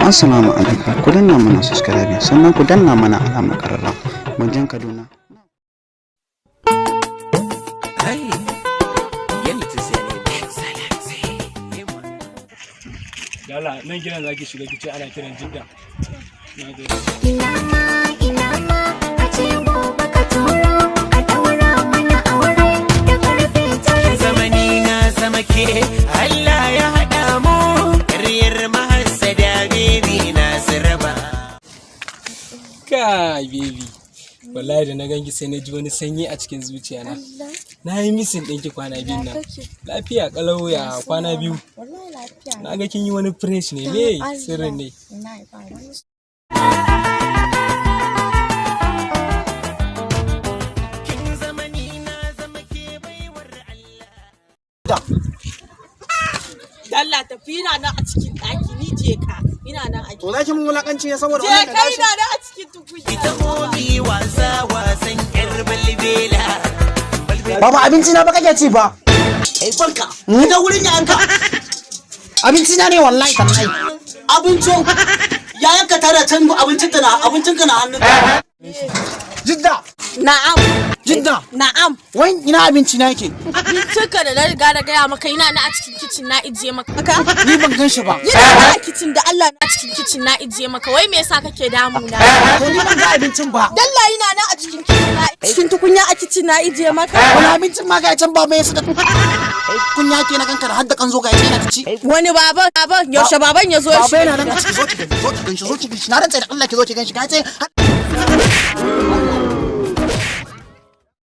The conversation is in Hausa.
Assalamu alaikum. Ku danna mana subscribe sannan ku danna mana alamar kararra. Wajen Kaduna. Yala nan gidan zaki shiga kice ana kiran Jidda. Ina ma a ce gobe ka turo a daura mana aure da karfe tara. Zamani na zama ke Allah ya haɗa mu ƙaryar mahassada baby na sirba. Kai baby. Wallahi da na ganki sai na ji wani sanyi a cikin zuciya na. Na yi misin ɗinki kwana biyu nan. Lafiya ƙalau ya kwana biyu. Wallahi lafiya. Na ga kin yi wani fresh ne me sirrin ne. Allah tafi ina nan a cikin ɗaki ni je ka ina nan a To zaki mun wulakanci ne saboda je wannan kai ina nan a cikin tukunya. Ita hobi wasa wasan ƴar balbela. Baba abinci na ba kake ci ba. Kai banka, ita wurin yanka. Abinci na ne wallahi tallahi. Abincin ya yanka tare can abincinka na hannunka. Jidda, Na'am. Jidda. Na'am. Wai ina abinci na yake? Abincinka da na riga da gaya maka ina nan a cikin kicin na ijiye maka. Haka? Ni ban gan shi ba. Yana nan a kicin da Allah na a cikin kicin na ijiye maka. Wai me yasa kake damuna? To ni ban ga abincin ba. Dalla ina nan a cikin kicin na cikin tukunya a kicin na ijiye maka. Wani abincin ma ga can ba mai yasa da kunya ke na kanka da hadda kan zo ga yana ta ci. Wani baban yaushe baban ya zo Baba shi. yana nan a ciki zo ki gan shi. Na rantsa da Allah ki zo ki gan shi. Ka ce